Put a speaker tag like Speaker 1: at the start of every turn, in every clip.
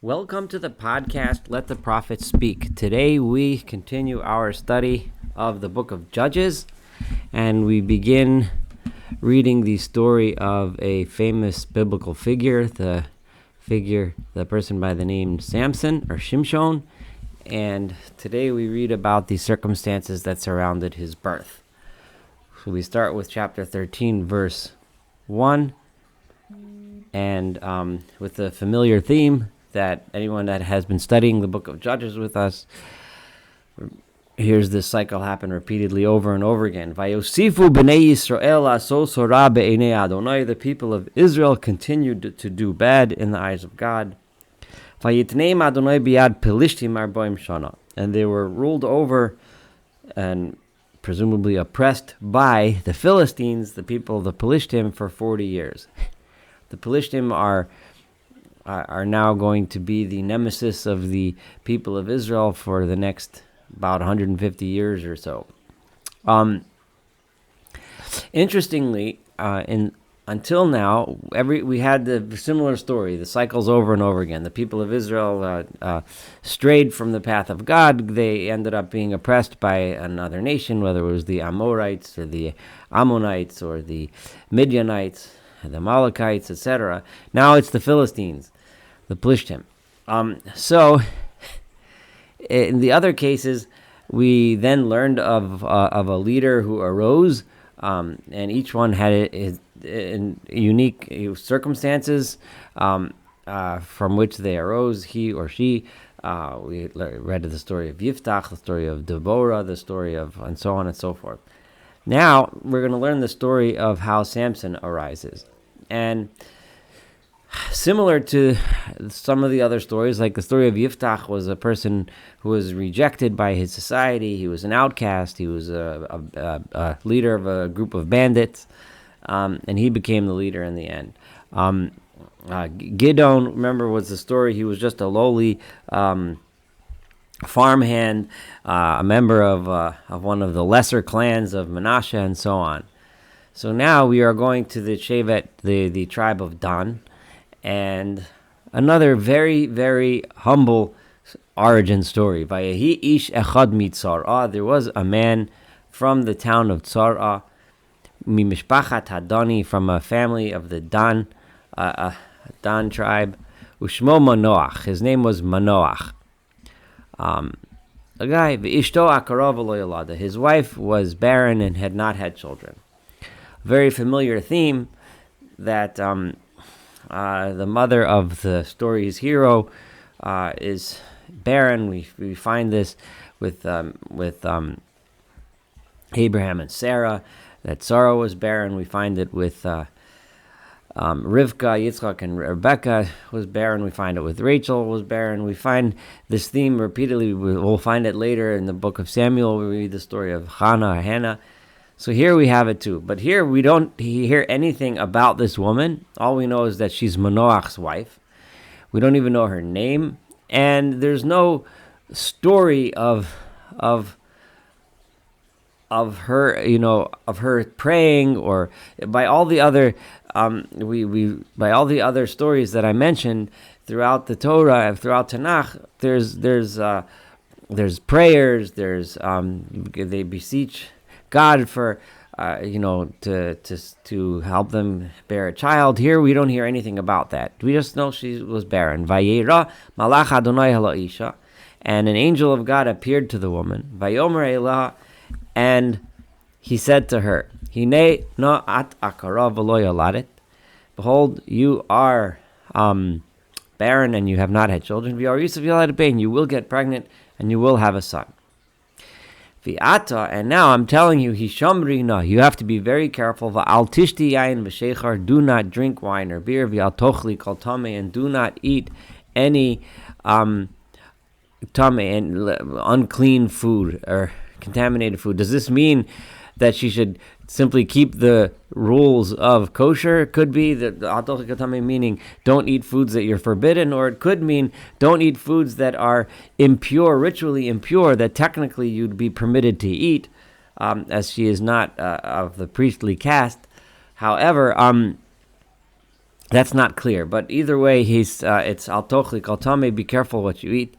Speaker 1: Welcome to the podcast, Let the Prophets Speak. Today we continue our study of the book of Judges, and we begin reading the story of a famous biblical figure, the person by the name Samson or Shimshon, and today we read about the circumstances that surrounded his birth. So we start with chapter 13, verse 1, and with the familiar theme that anyone that has been studying the book of Judges with us hears this cycle happen repeatedly over and over again. Vayosifu b'nei Yisrael asos hora be'enei Adonai. The people of Israel continued to do bad in the eyes of God. Vayitneim Adonai biyad pelishtim arboim shana. And they were ruled over and presumably oppressed by the Philistines, the people of the Pelishtim, for 40 years. The Pelishtim are now going to be the nemesis of the people of Israel for the next about 150 years or so. Interestingly, until now, we had the similar story, the cycles over and over again. The people of Israel strayed from the path of God. They ended up being oppressed by another nation, whether it was the Amorites or the Ammonites or the Midianites, the Amalekites, etc. Now it's the Philistines, the Plishtim. So, in the other cases, we then learned of a leader who arose, and each one had his unique circumstances from which they arose, he or she. We read the story of Yiftach, the story of Deborah, the story of, and so on and so forth. Now, we're going to learn the story of how Samson arises. And similar to some of the other stories, like the story of Yiftach was a person who was rejected by his society. He was an outcast. He was a leader of a group of bandits, and he became the leader in the end. Gidon, remember, was the story. He was just a lowly farmhand, a member of one of the lesser clans of Manasseh, and so on. So now we are going to the Shevet, the tribe of Dan, and another very, very humble origin story. Vayehi ish echad mitzar'a. There was a man from the town of Tzar'a, mimishpachat Hadani, from a family of the Dan tribe. Ushmo Manoach. His name was Manoach. A guy. V'ishto akarov lo yolada. His wife was barren and had not had children. Very familiar theme that the mother of the story's hero is barren. We find this with Abraham and Sarah, that Sarah was barren. We find it with Rivka, Yitzchak, and Rebecca was barren. We find it with Rachel was barren. We find this theme repeatedly. We'll find it later in the book of Samuel. We read the story of Hannah. So here we have it too. But here we don't hear anything about this woman. All we know is that she's Manoach's wife. We don't even know her name. And there's no story of her, of her praying, or by all the other by all the other stories that I mentioned throughout the Torah and throughout Tanakh. There's prayers. They beseech God for to help them bear a child. Here we don't hear anything about that. We just know she was barren. Vayera malach Adonai ha'isha, and an angel of God appeared to the woman. Vayomer elah, and he said to her, Hine no at akara v'lo yoladet. Behold, you are barren and you have not had children. You will get pregnant and you will have a son. And now I'm telling you, Hishamrina, you have to be very careful. Va'al tishti yain v'shechar, do not drink wine or beer. V'al tochli kol tameh, and do not eat any tameh and unclean food or contaminated food. Does this mean that she should simply keep the rules of kosher? It could be that al tochli kol tameh meaning don't eat foods that you're forbidden, or it could mean don't eat foods that are impure, ritually impure, that technically you'd be permitted to eat, as she is not of the priestly caste. However, That's not clear, but either way, it's al tochli kol tamei. Be careful what you eat.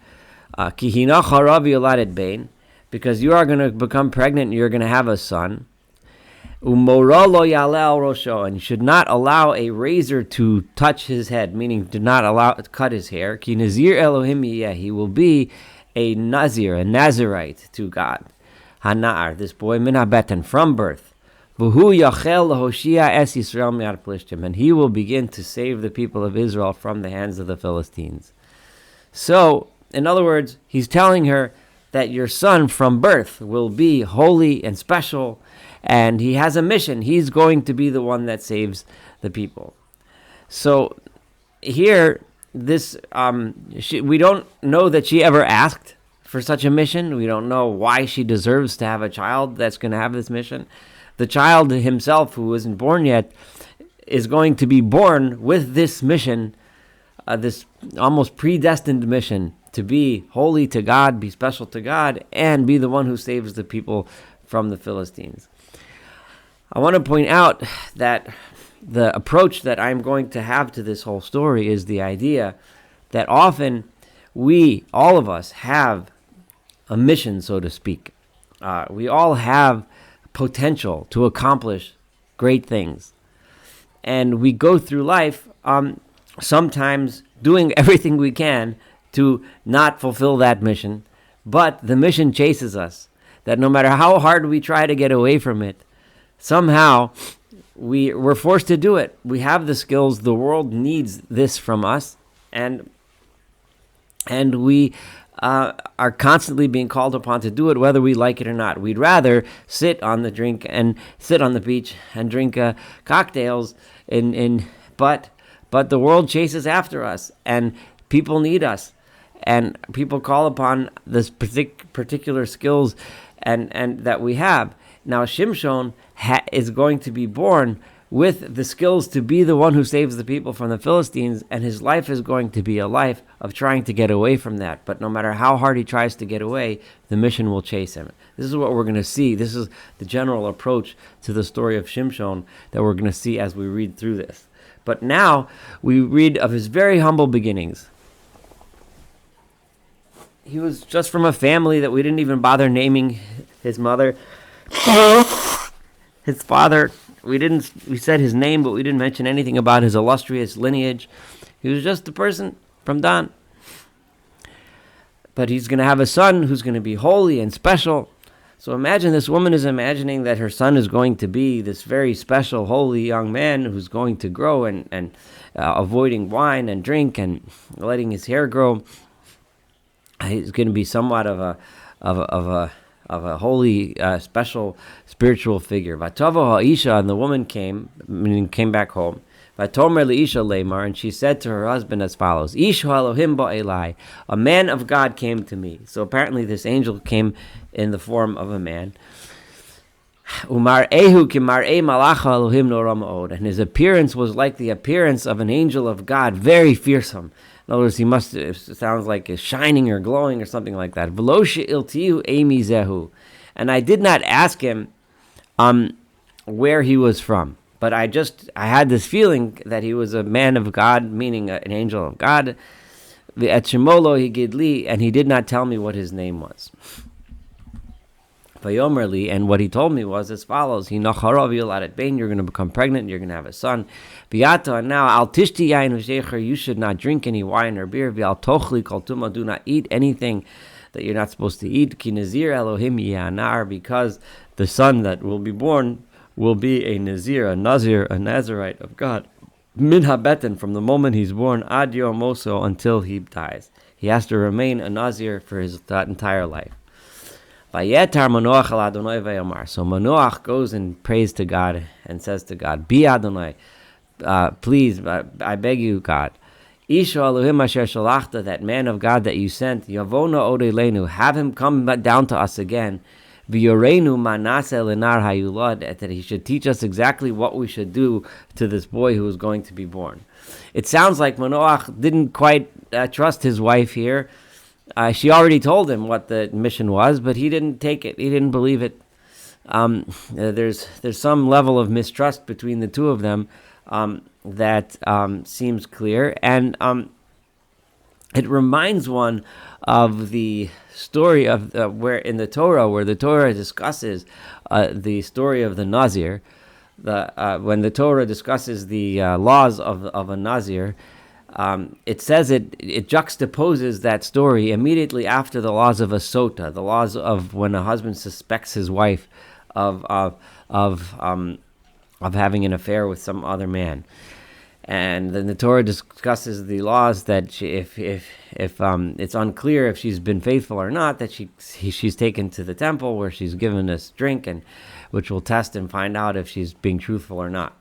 Speaker 1: Ki hinach haravi yoladet bein, because you are going to become pregnant and you're going to have a son. Umora lo yaleh al rosho, and you should not allow a razor to touch his head, meaning do not allow it to cut his hair. Ki nazir Elohim yeh, he will be a nazir, a Nazirite to God. Hanar, this boy min habeten, from birth. V'hu yachel lahoshia es Yisrael mi'ad Plishtim, and he will begin to save the people of Israel from the hands of the Philistines. So, in other words, he's telling her that your son from birth will be holy and special, and he has a mission. He's going to be the one that saves the people. So here, we don't know that she ever asked for such a mission. We don't know why she deserves to have a child that's going to have this mission. The child himself, who isn't born yet, is going to be born with this mission, this almost predestined mission to be holy to God, be special to God, and be the one who saves the people from the Philistines. I want to point out that the approach that I'm going to have to this whole story is the idea that often we, all of us, have a mission, so to speak. We all have potential to accomplish great things. And we go through life sometimes doing everything we can to not fulfill that mission, but the mission chases us, that no matter how hard we try to get away from it, somehow we're forced to do it. We have the skills. The world needs this from us, and we are constantly being called upon to do it, whether we like it or not. We'd rather sit on the beach and drink cocktails, but the world chases after us, and people need us, and people call upon this particular skills and that we have. Now, Shimshon is going to be born with the skills to be the one who saves the people from the Philistines, and his life is going to be a life of trying to get away from that. But no matter how hard he tries to get away, the mission will chase him. This is what we're going to see. This is the general approach to the story of Shimshon that we're going to see as we read through this. But now we read of his very humble beginnings. He was just from a family that we didn't even bother naming his mother. His father, we said his name, but we didn't mention anything about his illustrious lineage. He was just a person from Dan. But he's going to have a son who's going to be holy and special. So imagine this woman is imagining that her son is going to be this very special, holy young man who's going to grow and avoiding wine and drink and letting his hair grow. He's going to be somewhat of a holy, special, spiritual figure. Vatavo ha'isha, and the woman came back home. Vatomer leisha lemar, and she said to her husband as follows: Ish Elohim ba'elai, a man of God came to me. So apparently this angel came in the form of a man. Umar ehu kimar'e malach Elohim nora ma'od, and his appearance was like the appearance of an angel of God, very fearsome. In other words, it sounds like it's shining or glowing or something like that. V'lo she'iltiu emi zehu, and I did not ask him where he was from, but I had this feeling that he was a man of God, meaning an angel of God. V'et shemolo higidli, and he did not tell me what his name was. Vayomerli, and what he told me was as follows: Hinacharav yoladet bein, you're going to become pregnant, you're going to have a son. V'yata, and now al tishti yain v'shecher, you should not drink any wine or beer. V'al tochli kol tuma, do not eat anything that you're not supposed to eat. Ki nazir Elohim yanar, because the son that will be born will be a nazir, a Nazirite of God. Min habeten, from the moment he's born, ad yomoso, until he dies. He has to remain a nazir for his entire life. Vayetar Manoach al Adonai vayomar. So Manoach goes and prays to God and says to God, Be Adonai, please, I beg you, God. Isha Elohim asher shalachta, that man of God that you sent, Yavona odeleinu, have him come down to us again. V'yoreinu manase lenar hayulad, that he should teach us exactly what we should do to this boy who is going to be born. It sounds like Manoach didn't quite trust his wife here. She already told him what the mission was, but he didn't take it. He didn't believe it. There's some level of mistrust between the two of them. that seems clear, and it reminds one of the story of where in the Torah, where the Torah discusses the story of the Nazir. When the Torah discusses the laws of a Nazir, it says it juxtaposes that story immediately after the laws of a sota, the laws of when a husband suspects his wife of having an affair with some other man. And then the Torah discusses the laws that if it's unclear if she's been faithful or not, that she's taken to the temple where she's given this drink, and which will test and find out if she's being truthful or not.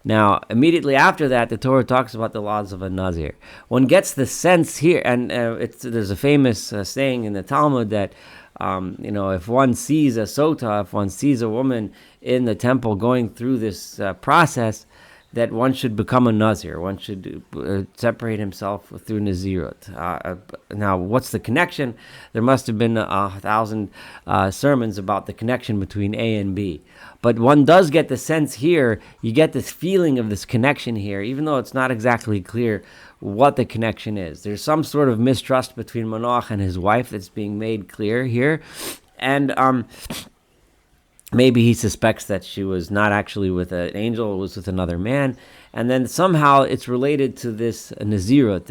Speaker 1: Now, immediately after that, the Torah talks about the laws of a Nazir. One gets the sense here, and there's a famous saying in the Talmud that if one sees a sota, if one sees a woman in the temple going through this process, that one should become a Nazir. One should separate himself through Nazirut. Now, what's the connection? There must have been 1,000 sermons about the connection between A and B. But one does get the sense here, you get this feeling of this connection here, even though it's not exactly clear what the connection is. There's some sort of mistrust between Manoach and his wife that's being made clear here. And maybe he suspects that she was not actually with an angel, it was with another man. And then somehow it's related to this Nazirut,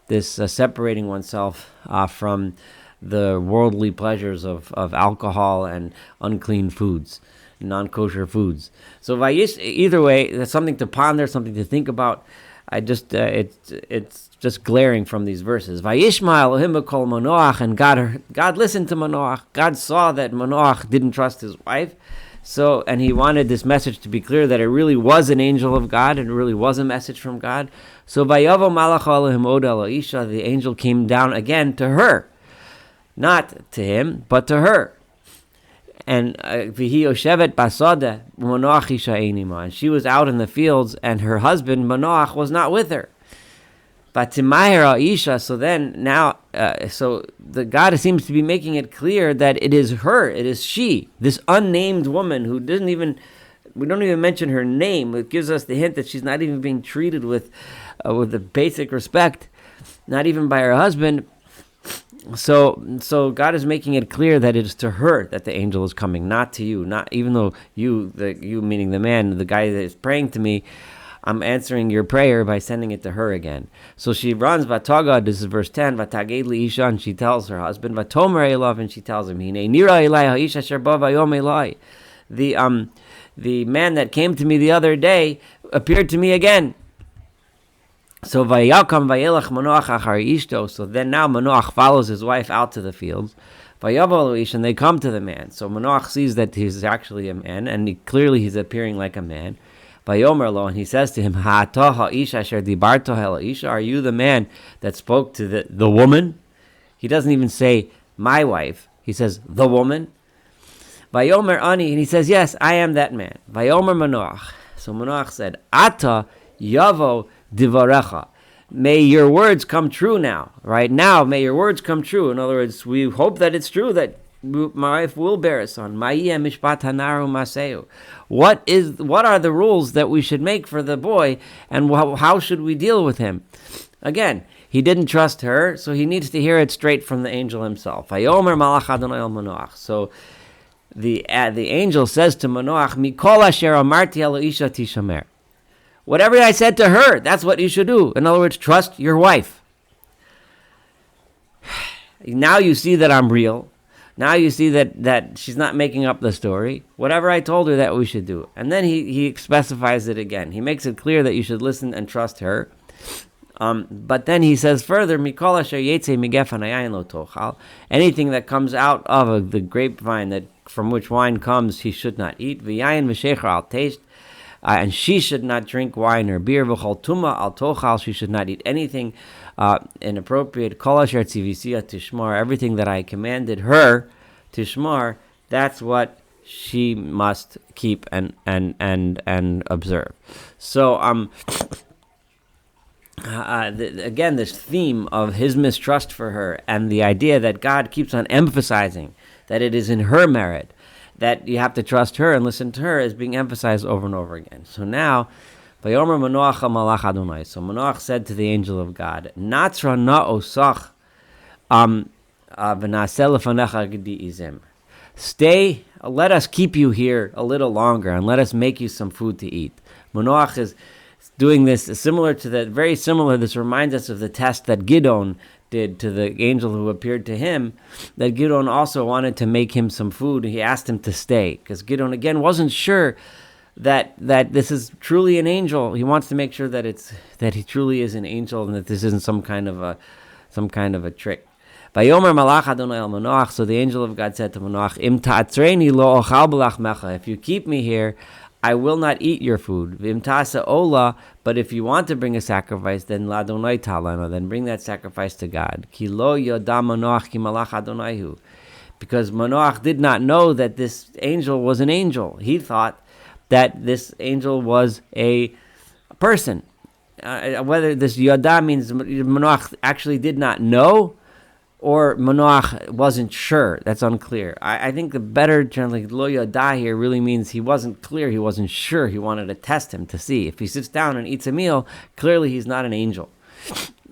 Speaker 1: this separating oneself from the worldly pleasures of alcohol and unclean foods, non-kosher foods. So either way, that's something to ponder, something to think about. It's just glaring from these verses. Vayishma Elohim b'kol Manoach, and God listened to Manoach. God saw that Manoach didn't trust his wife, and he wanted this message to be clear that it really was an angel of God, and it really was a message from God. So Vayavo Malach Elohim od el Isha, the angel came down again to her, not to him, but to her. And Vihi Yoshevet basada Manoach Isha einima, and she was out in the fields, and her husband Manoach was not with her. But Timayra Isha, so then now, so the God seems to be making it clear that it is her, it is she, this unnamed woman who we don't even mention her name. It gives us the hint that she's not even being treated with the basic respect, not even by her husband. So God is making it clear that it is to her that the angel is coming, not to you. Not even though you meaning the man, the guy that is praying to me, I'm answering your prayer by sending it to her again. So she runs, Vataga, this is verse 10, Vataged li Isha, and she tells her husband, Vatomer Elav, and she tells him, Hine nira elai ha'isha asher ba vayom elai. The man that came to me the other day appeared to me again. So Vayakam Vayelach Manoach achar ishto. So then now Manoach follows his wife out to the fields. Vayavo Ish, and they come to the man. So Manoach sees that he's actually a man, and clearly he's appearing like a man. Vayomer lo, and he says to him, Ha'ata ha'isha asher dibarto ha'isha. Are you the man that spoke to the woman? He doesn't even say my wife. He says the woman. Vayomer ani, and he says, yes, I am that man. Vayomer Manoach. So Manoach said, Ata yavo divarecha. May your words come true now. Right now, may your words come true. In other words, we hope that it's true that my wife will bear a son. What are the rules that we should make for the boy, and how should we deal with him? Again, he didn't trust her, so he needs to hear it straight from the angel himself. So the angel says to Manoach, Mikol asher amarti elo isha tishamer. Whatever I said to her, that's what you should do. In other words, trust your wife. Now you see that I'm real. Now you see that she's not making up the story. Whatever I told her, that we should do. And then he specifies it again. He makes it clear that you should listen and trust her. But then he says further, Mikol asher yetze migefan hayayin lo tochal. Anything that comes out of the grapevine that from which wine comes, he should not eat. V'yayin v'shecher al taste. And she should not drink wine or beer. V'chol tuma al tochal. She should not eat anything inappropriate. Kol asher tzivisiya tishmar. Everything that I commanded her tishmar, that's what she must keep and observe. So again, this theme of his mistrust for her and the idea that God keeps on emphasizing that it is in her merit, that you have to trust her and listen to her, is being emphasized over and over again. So now Vayomer Manoach Malach Adonai. So Manoach said to the angel of God, Natra na osach v'naseh lefanecha gedi izim. Stay, let us keep you here a little longer, and let us make you some food to eat. Manoach is doing this similar to that, very similar. This reminds us of the test that Gidon did to the angel who appeared to him, that Gidon also wanted to make him some food. He asked him to stay, because Gidon, again, wasn't sure that this is truly an angel. He wants to make sure that he truly is an angel, and that this isn't some kind of a trick. Vayomer Malach Adonai el Manoach. So the angel of God said to Manoach, Im ta'atzreini lo ochal b'lachmecha. If you keep me here, I will not eat your food. V'im ta'asa ola. But if you want to bring a sacrifice, then l'Adonai talana. Then bring that sacrifice to God. Ki lo yoda Manoach ki malach Adonaihu. Because Manoach did not know that this angel was an angel. He thought that this angel was a person. Whether this yoda means Manoach actually did not know, or Manoach wasn't sure. That's unclear. I think the better translation, lo yoda, here really means he wasn't clear, he wasn't sure. He wanted to test him to see. If he sits down and eats a meal, clearly he's not an angel.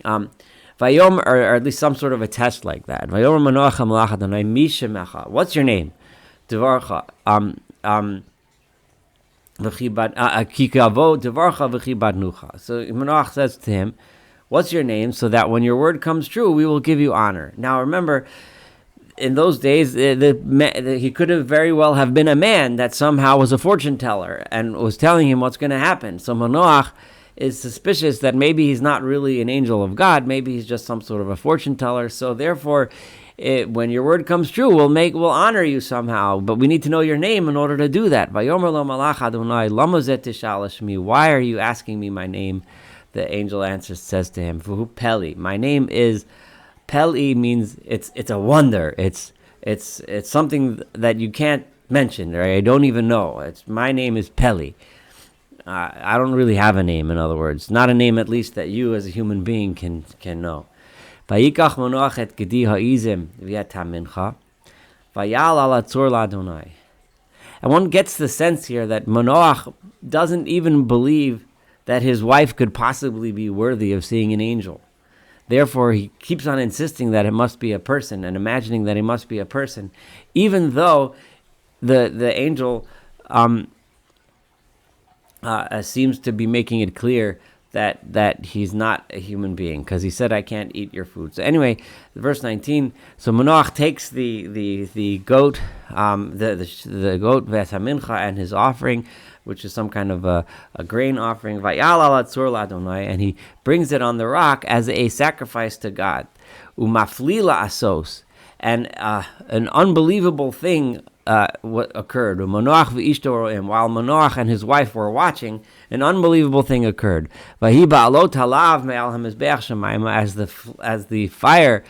Speaker 1: Vayom, or at least some sort of a test like that. Vayom Manoach Malach Adonai mishemecha. What's your name? Devarcha. So Manoach says to him, what's your name, so that when your word comes true, we will give you honor. Now remember, in those days, he could have very well have been a man that somehow was a fortune teller and was telling him what's going to happen. So Manoach is suspicious that maybe he's not really an angel of God, maybe he's just some sort of a fortune teller. So therefore, when your word comes true, we'll honor you somehow, but we need to know your name in order to do that. Vayomer lo malach Adonai, lama zeh tishal shmi. Why are you asking me my name? The angel answers, says to him, V'hu Peli. My name is Peli, means it's a wonder. It's something that you can't mention, right? I don't even know. My name is Peli. I don't really have a name, in other words. Not a name, at least, that you as a human being can know. Vayikach Manoach et gedi ha'izim v'et ha'mincha vayal al atzor la'Adonai. And one gets the sense here that Manoach doesn't even believe that his wife could possibly be worthy of seeing an angel. Therefore, he keeps on insisting that it must be a person and imagining that it must be a person, even though the angel seems to be making it clear that he's not a human being, because he said, I can't eat your food. So anyway, verse 19, so Manoach takes the goat, the goat Ves HaMincha, and his offering, which is some kind of a grain offering, Vayal al atzur la'Adonai, and he brings it on the rock as a sacrifice to God. Umafli la'asos, and an unbelievable thing what occurred. Manoach v'ishto ro'im, while Manoach and his wife were watching, an unbelievable thing occurred. Vahi ba'alot halav me'al hamizbeach shemayim, as the fire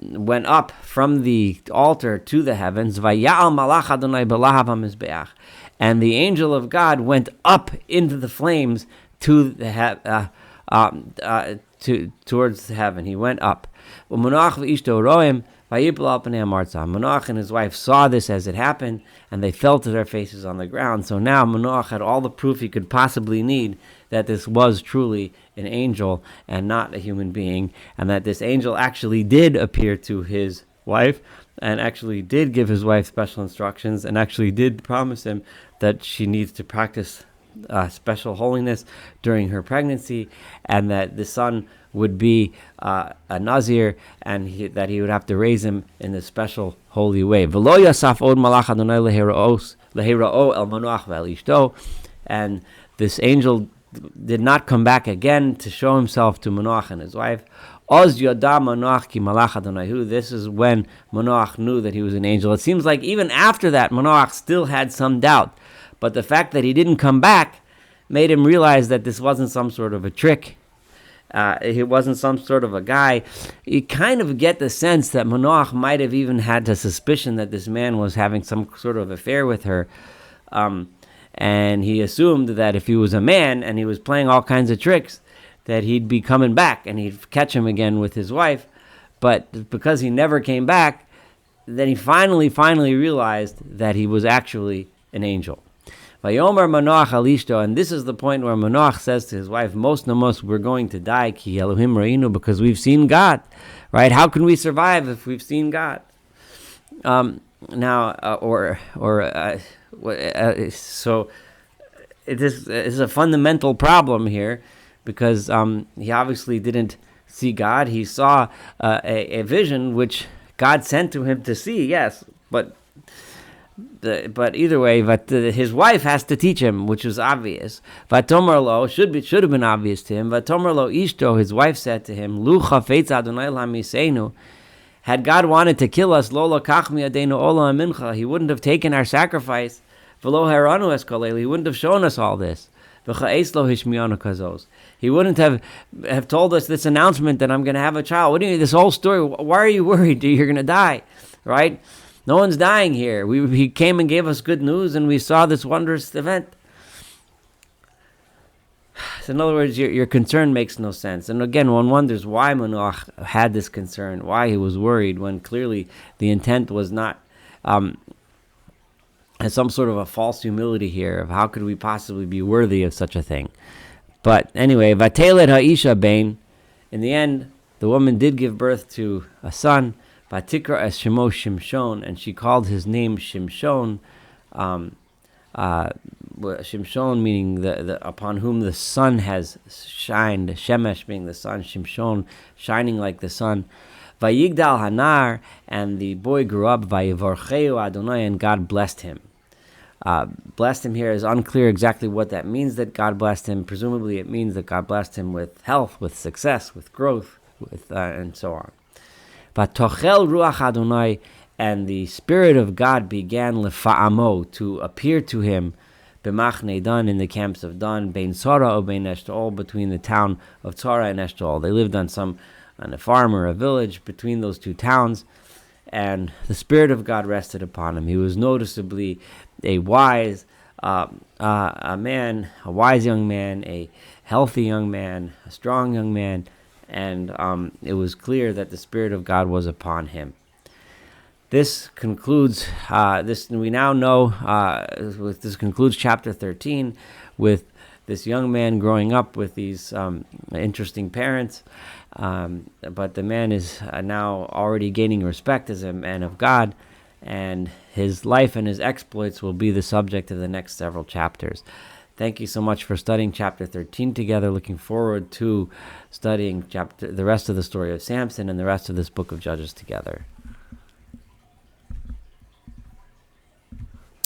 Speaker 1: went up from the altar to the heavens. Vayal malach Adonai b'lahav hamizbeach, and the angel of God went up into the flames to the towards heaven. He went up. Manoach v'ishto ro'im. Manoach and his wife saw this as it happened, and they fell to their faces on the ground. So now Manoach had all the proof he could possibly need that this was truly an angel and not a human being, and that this angel actually did appear to his wife, and actually did give his wife special instructions, and actually did promise him that she needs to practice special holiness during her pregnancy, and that the son would be a Nazir, and that he would have to raise him in a special holy way. V'lo yasaf od malach Adonai lehera'o el Manoach ve'el ishto, and this angel did not come back again to show himself to Manoach and his wife. Oz yoda Manoach ki malach Adonaihu. This is when Manoach knew that he was an angel. It seems like even after that, Manoach still had some doubt, but the fact that he didn't come back made him realize that this wasn't some sort of a trick. He wasn't some sort of a guy. You kind of get the sense that Manoach might have even had the suspicion that this man was having some sort of affair with her. And he assumed that if he was a man and he was playing all kinds of tricks, that he'd be coming back and he'd catch him again with his wife. But because he never came back, then he finally realized that he was actually an angel. Vayomer Manoach alishto, and this is the point where Manoach says to his wife, "Most nomos, we're going to die, ki Elohim reinu, because we've seen God, right? How can we survive if we've seen God?" So it is a fundamental problem here, because he obviously didn't see God. He saw a vision which God sent to him to see, yes, but either way, his wife has to teach him, which was obvious. Vatomer lo, should have been obvious to him. Vatomer lo ishto, his wife said to him, Lu chafetz Adonai lamisenu. Had God wanted to kill us, lo lokach mi'adeinu ola mincha, he wouldn't have taken our sacrifice. V'lo heranu es kolel, he wouldn't have shown us all this. V'cha'es lo hishmianu kazos. He wouldn't have told us this announcement that I'm going to have a child. What do you mean, this whole story? Why are you worried? You're going to die, right? No one's dying here. He came and gave us good news, and we saw this wondrous event. So in other words, your concern makes no sense. And again, one wonders why Manoach had this concern, why he was worried, when clearly the intent was not as some sort of a false humility here of how could we possibly be worthy of such a thing. But anyway, Vatelet ha'isha bain. In the end, the woman did give birth to a son. Vatikra as Shemo Shimshon, and she called his name Shimshon. Shimshon meaning the upon whom the sun has shined. Shemesh being the sun. Shimshon, shining like the sun. Vayigdal Hanar, and the boy grew up. Vayivorcheu Adonai, and God blessed him. Blessed him here is unclear exactly what that means, that God blessed him. Presumably it means that God blessed him with health, with success, with growth, with and so on. Vatochel ruach Adonai, and the Spirit of God began lefa'amo, to appear to him, b'machne Dan, in the camps of Dan, bein Tzara o bein Eshtaol, between the town of Tzara and Eshtaol. They lived on a farm or a village between those two towns, and the Spirit of God rested upon him. He was noticeably a wise man, a wise young man, a healthy young man, a strong young man, and it was clear that the Spirit of God was upon him. This concludes this. We now know. This concludes chapter 13, with this young man growing up with these interesting parents. But the man is now already gaining respect as a man of God, and his life and his exploits will be the subject of the next several chapters. Thank you so much for studying chapter 13 together. Looking forward to studying the rest of the story of Samson and the rest of this book of Judges together.